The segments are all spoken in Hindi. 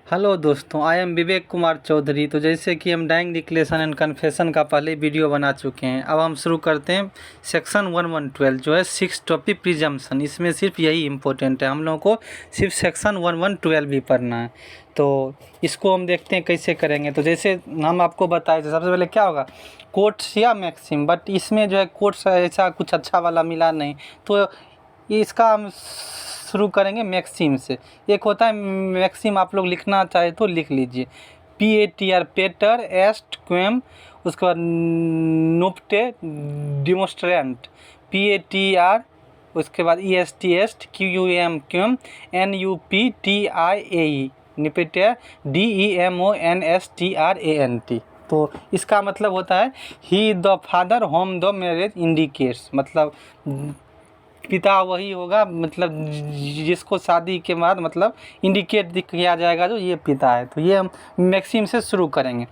हेलो दोस्तों, आई एम विवेक कुमार चौधरी। तो जैसे कि हम डाइंग डिक्लेरेशन एंड कन्फेशन का पहले वीडियो बना चुके हैं, अब हम शुरू करते हैं सेक्शन 1112 जो है 6 टॉपिक प्रिजम्पशन। इसमें सिर्फ यही इम्पोर्टेंट है, हम लोगों को सिर्फ सेक्शन 1112 भी पढ़ना है। तो इसको हम देखते हैं कैसे करेंगे। तो जैसे हम आपको बताए थे, सबसे पहले क्या होगा, कोट्स या मैक्सिम, बट इसमें जो है कोट्स ऐसा कुछ अच्छा वाला मिला नहीं, तो ये इसका हम शुरू करेंगे मैक्सिम से। एक होता है मैक्सिम, आप लोग लिखना चाहे तो लिख लीजिए, PATR पेटर एस्ट क्वेम, उसके बाद नुप्टे डिमोस्ट्रेंट, PATR, उसके बाद EST एस्ट, QUM क्यूम, NUPTIAE निपटे DEMONSTRANT। तो इसका मतलब होता है he the father whom the marriage indicates, मतलब पिता वही होगा, मतलब जिसको शादी के बाद मतलब इंडिकेट किया जाएगा जो ये पिता है। तो ये हम मैक्सिम से शुरू करेंगे।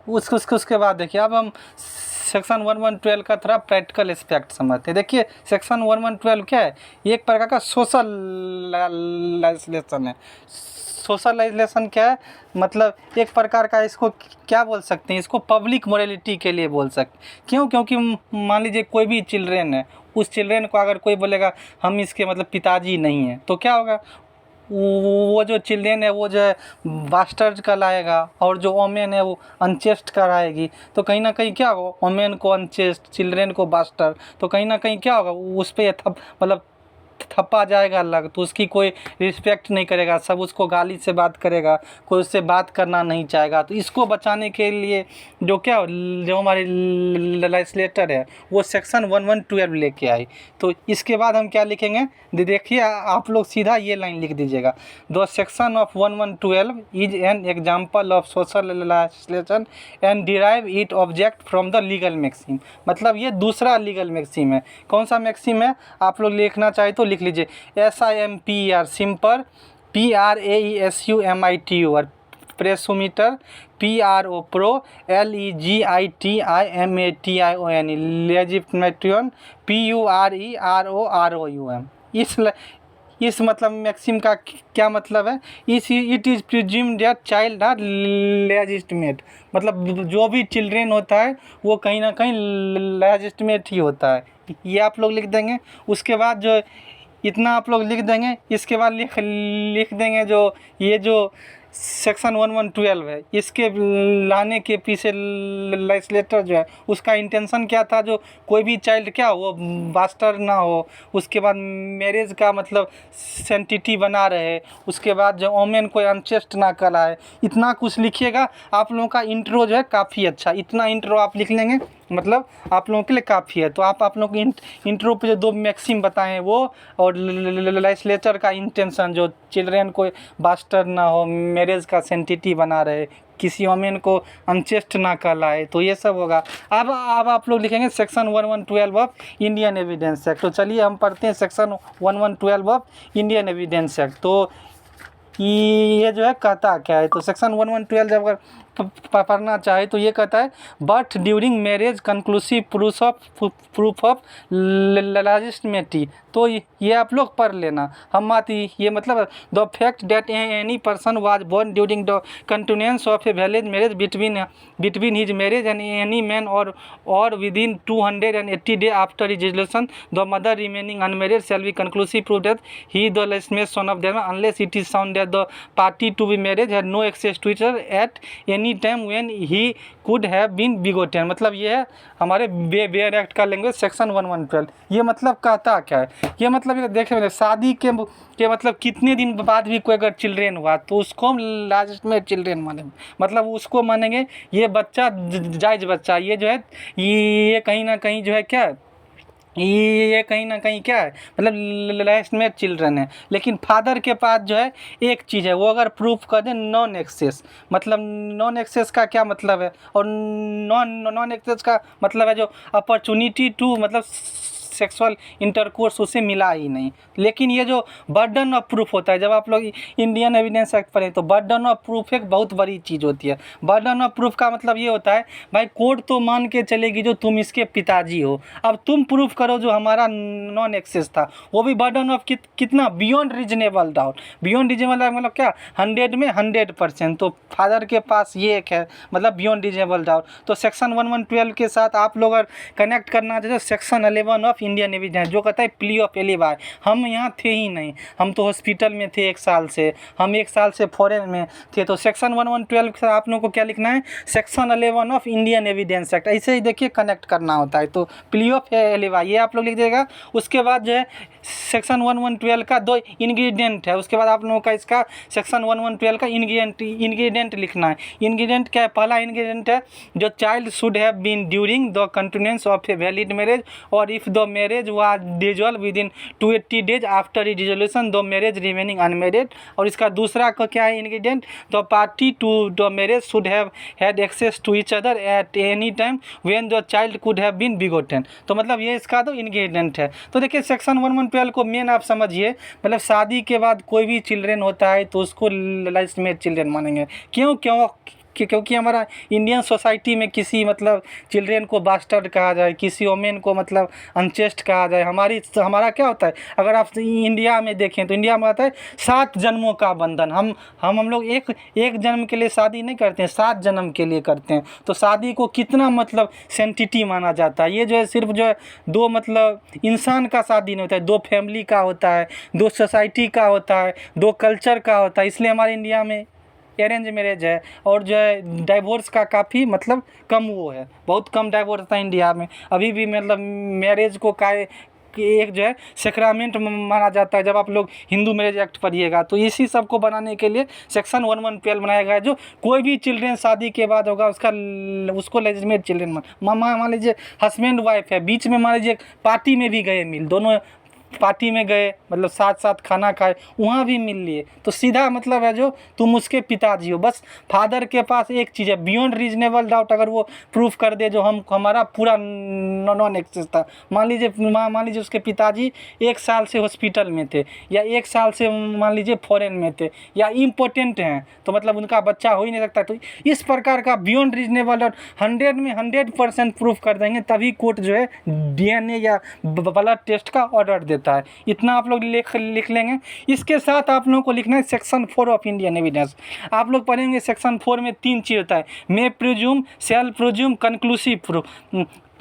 उसके बाद देखिए, अब हम सेक्शन 1112 का थोड़ा प्रैक्टिकल एस्पेक्ट समझते हैं। देखिए सेक्शन 1112 क्या है, एक प्रकार का सोशल लेजिस्लेशन है। सोशल लेजिस्लेशन क्या है, मतलब एक प्रकार का, इसको क्या बोल सकते हैं, इसको पब्लिक मोरालिटी के लिए बोल सकते। क्यों? क्योंकि मान लीजिए कोई भी चिल्ड्रेन है, उस चिल्ड्रेन को अगर कोई बोलेगा हम इसके मतलब पिताजी नहीं हैं, तो क्या होगा, वो जो चिल्ड्रेन है वो जो है बास्टर्ड कहलाएगा, और जो वोमेन है वो अनचेस्ट कराएगी। तो कहीं ना कहीं क्या होगा, वोमेन को अनचेस्ट, चिल्ड्रेन को बास्टर्ड, तो कहीं ना कहीं क्या होगा, उस पर मतलब थप्पा जाएगा अलग, तो उसकी कोई रिस्पेक्ट नहीं करेगा, सब उसको गाली से बात करेगा, कोई उससे बात करना नहीं चाहेगा। तो इसको बचाने के लिए जो क्या, जो हमारे लेजिस्लेटर है वो सेक्शन 1112 लेके आई। तो इसके बाद हम क्या लिखेंगे, देखिए आप लोग सीधा ये लाइन लिख दीजिएगा, the section of 1112 is an example of social legislation and derive it object from the legal maxim. मतलब ये दूसरा लीगल मैक्सिम है। कौन सा मैक्सिम है, आप लोग लिखना चाहे तो लिख लीजिए, SIMPER सिंपर, PRAESUMITU, और प्रेसुमीटर, PRO प्रो, LEGITIMATION, लेजिस्लेशन, PUREROROUM। इस मतलब मैक्सिम का क्या मतलब है, it is presumed that child are legitimate, मतलब जो भी चिल्ड्रेन होता है वो कहीं ना कहीं लेजिस्टिमेट ही होता है। ये आप लोग लिख देंगे। उसके बाद जो इतना आप लोग लिख देंगे, इसके बाद लिख देंगे जो ये जो सेक्शन 1112 है, इसके लाने के पीछे लेजिस्लेटर जो है उसका इंटेंशन क्या था, जो कोई भी चाइल्ड क्या हो, वो बास्टर ना हो, उसके बाद मैरिज का मतलब सेंटिटी बना रहे, उसके बाद जो वोमेन को अनचेस्ट ना कराए। इतना कुछ लिखिएगा, आप लोगों का इंट्रो जो है काफ़ी अच्छा, इतना इंट्रो आप लिख लेंगे मतलब आप लोगों के लिए काफ़ी है। तो आप लोग इंट्रो पे जो दो मैक्सिम बताए हैं वो, और लेजिस्लेचर का इंटेंशन जो चिल्ड्रेन को बास्टर ना हो, मैरिज का सेंटिटी बना रहे, किसी वोमेन को अनचेस्ट ना कहलाए, तो ये सब होगा। अब आप लोग लिखेंगे section 1112 of Indian evidence act. तो चलिए हम पढ़ते हैं section 1112 of Indian evidence act. तो ये जो है कहता क्या है, तो सेक्शन 1112 जब अगर पढ़ना चाहे तो ये कहता है, but during marriage conclusive proof of legitimacy. तो ये आप लोग पढ़ लेना, हम ये मतलब the fact that any person was born during the continuance of a valid marriage between his marriage and any man और within 280 day after his resolution the mother remaining unmarried shall be conclusive proof that he the legitimate son of them unless it is sound that the party to be marriage had no access to each other at any time when he could have been begotten. मतलब ये है हमारे बेयर एक्ट का लैंग्वेज सेक्शन 1112। ये मतलब कहता क्या है, ये मतलब देखे शादी के मतलब कितने दिन बाद भी कोई अगर चिल्ड्रेन हुआ तो उसको हम लेजिटिमेट चिल्ड्रेन मानेंगे, मतलब उसको मानेंगे ये बच्चा जायज बच्चा। ये जो है ये कहीं ना कहीं जो है क्या, ये कहीं ना कहीं क्या है, मतलब लेजिटिमेट चिल्ड्रन है। लेकिन फादर के पास जो है एक चीज़ है, वो अगर प्रूफ कर दे नॉन एक्सेस। मतलब नॉन एक्सेस का क्या मतलब है, और नॉन एक्सेस का मतलब है जो अपॉर्चुनिटी टू मतलब सेक्सुअल इंटरकोर्स उसे मिला ही नहीं। लेकिन ये जो बर्डन ऑफ प्रूफ होता है, जब आप लोग इंडियन एविडेंस एक्ट पढ़ें तो बर्डन ऑफ प्रूफ एक बहुत बड़ी चीज़ होती है। बर्डन ऑफ प्रूफ का मतलब ये होता है भाई कोर्ट तो मान के चलेगी जो तुम इसके पिताजी हो, अब तुम प्रूफ करो जो हमारा नॉन एक्सेस था, वो भी बर्डन ऑफ कितना beyond reasonable doubt. Beyond reasonable doubt मतलब क्या, 100 में 100%। तो फादर के पास ये एक है मतलब बियॉन्ड रीजनेबल डाउट। तो सेक्शन 1112 के साथ आप लोग अगर कनेक्ट करना चाहिए सेक्शन 11 ऑफ इंडियन एविडेंस जो कहता है प्ली ऑफ एलिबाई। हम यहाँ थे ही नहीं, हम तो हॉस्पिटल में थे 1 साल से, हम 1 साल से फॉरेन में थे। तो सेक्शन 1112 के साथ आप लोगों को क्या लिखना है, section 11 of Indian evidence act, ऐसे ही देखिए कनेक्ट करना होता है। तो प्ली ऑफ एलिबाई ये आप लोग लिख देगा। उसके बाद जो है सेक्शन 1112 का 2 इंग्रेडिएंट है, उसके बाद आप लोगों का इसका सेक्शन 1112 का इंग्रेडिएंट लिखना है। इंग्रेडिएंट क्या है, पहला इंग्रेडिएंट है जो child should have been during the continuance of a valid marriage और if the marriage was dissolve within 280 days after dissolution the marriage remaining unmarried. और इसका दूसरा का क्या है ingredient, the party to the marriage should have had access to each other at any time when the child could have been begotten. तो मतलब ये इसका तो इंग्रेडिएंट है। तो देखिए सेक्शन 1112 को मेन आप समझिए, मतलब शादी के बाद कोई भी चिल्ड्रेन होता है तो उसको लेजिटिमेट चिल्ड्रेन मानेंगे। क्योंकि हमारा इंडियन सोसाइटी में किसी मतलब चिल्ड्रेन को बास्टर्ड कहा जाए, किसी वोमेन को मतलब अनचेस्ट कहा जाए, हमारा क्या होता है, अगर आप इंडिया में देखें तो इंडिया में आता है 7 जन्मों का बंधन। हम लोग एक जन्म के लिए शादी नहीं करते हैं, 7 जन्म के लिए करते हैं। तो शादी को कितना मतलब सेंटिटी माना जाता है। ये जो है सिर्फ जो है 2 मतलब इंसान का शादी नहीं होता है, 2 फैमिली का होता है, 2 सोसाइटी का होता है, 2 कल्चर का होता है। इसलिए हमारे इंडिया में अरेंज मैरिज है और जो है डाइवोर्स का काफ़ी मतलब कम वो है, बहुत कम डाइवोर्स था इंडिया में। अभी भी मतलब मैरिज को एक जो है सेक्रामेंट माना जाता है। जब आप लोग हिंदू मैरिज एक्ट पढ़िएगा तो इसी सब को बनाने के लिए सेक्शन 1112 बनाया गया है। जो कोई भी चिल्ड्रेन शादी के बाद होगा उसको लेजिटिमेट चिल्ड्रेन मान लीजिए हस्बैंड वाइफ है, बीच में मान लीजिए पार्टी में भी गए मिल, दोनों पार्टी में गए मतलब साथ साथ खाना खाए, वहाँ भी मिल लिए, तो सीधा मतलब है जो तुम उसके पिताजी हो। बस फादर के पास एक चीज़ है बियॉन्ड रीजनेबल डाउट, अगर वो प्रूफ कर दे जो हमारा पूरा नॉन एक्सेस था। मान लीजिए उसके पिताजी 1 साल से हॉस्पिटल में थे या 1 साल से मान लीजिए फॉरेन में थे या इम्पोर्टेंट हैं, तो मतलब उनका बच्चा हो ही नहीं सकता। तो इस प्रकार का बियॉन्ड रीजनेबल डाउट 100 में 100% प्रूफ कर देंगे, तभी कोर्ट जो है DNA या ब्लड टेस्ट का ऑर्डर देता है। इतना आप लोग लिख लेंगे। इसके साथ आप लोगों को लिखना है सेक्शन 4 ऑफ इंडियन एविडेंस। आप लोग पढ़ेंगे सेक्शन 4 में 3 चीज़ होता है, मे प्रिज्यूम, शैल प्रिज्यूम, कंक्लूसिव प्रूफ।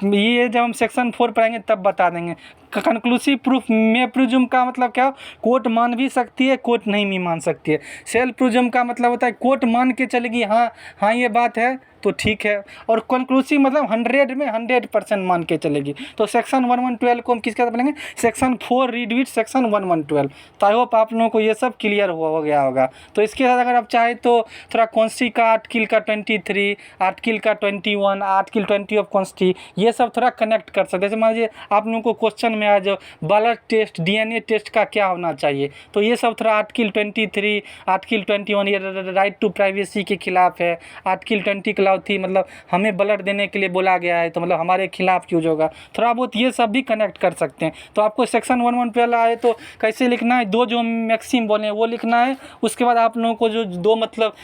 ये जब हम सेक्शन 4 पढ़ेंगे तब बता देंगे। कंक्लूसिव प्रूफ में प्रिज्यूम का मतलब क्या, कोर्ट मान भी सकती है, कोर्ट नहीं भी मान सकती है। सेल्फ प्रिज्यूम का मतलब होता है कोर्ट मान के चलेगी हाँ ये बात है तो ठीक है, और कंक्लूसिव मतलब 100 में 100% मान के चलेगी। तो सेक्शन 1112 को हम किसके साथ पढ़ेंगे, सेक्शन 4 रीड विथ सेक्शन 1112। तो आई होप आप लोगों को ये सब क्लियर हो गया होगा। तो इसके साथ अगर आप चाहें तो थोड़ा कॉन्स्टी का आर्टिकल का 23, आर्टिकल का 21, आर्टिकल 20 ऑफ कॉन्स्टी, ये सब थोड़ा कनेक्ट कर सकते हैं। जैसे मान लीजिए आप लोगों को क्वेश्चन में आ जो ब्लड टेस्ट, DNA टेस्ट का क्या होना चाहिए, तो ये सब थोड़ा आर्टिकल 23, आर्टिकल 21 ये राइट टू प्राइवेसी के खिलाफ है। आर्टिकल 20 क्लाउज थी मतलब हमें ब्लड देने के लिए बोला गया है, तो मतलब हमारे खिलाफ यूज होगा। थोड़ा बहुत ये सब भी कनेक्ट कर सकते हैं। तो आपको सेक्शन 1112 आए तो कैसे लिखना है, 2 जो मैक्सिम बोले वो लिखना है। उसके बाद आप लोगों को जो 2 मतलब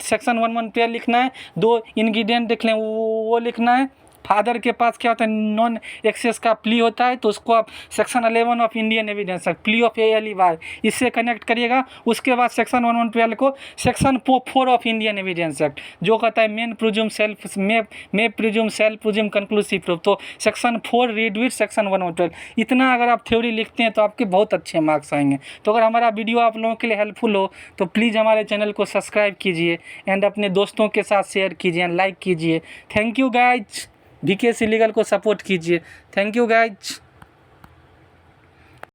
सेक्शन 1112 लिखना है, 2 इंग्रेडिएंट लिख लें वो लिखना है। फादर के पास क्या होता है, नॉन एक्सेस का प्ली होता है, तो उसको आप section 11 of Indian evidence plea of alibi इससे कनेक्ट करिएगा। उसके बाद सेक्शन 1112 को section 4 of Indian evidence act जो कहता है मेन प्रिज्यूम सेल्फ मे presume self presume conclusive proof. तो सेक्शन 4 रीड विथ सेक्शन 1112। इतना अगर आप थ्योरी लिखते हैं तो आपके बहुत अच्छे मार्क्स आएंगे। तो अगर हमारा वीडियो आप लोगों के लिए हेल्पफुल हो तो प्लीज़ हमारे चैनल को सब्सक्राइब कीजिए एंड अपने दोस्तों के साथ शेयर कीजिए एंड लाइक कीजिए। Thank you guys. VKC legal को सपोर्ट कीजिए। Thank you guys.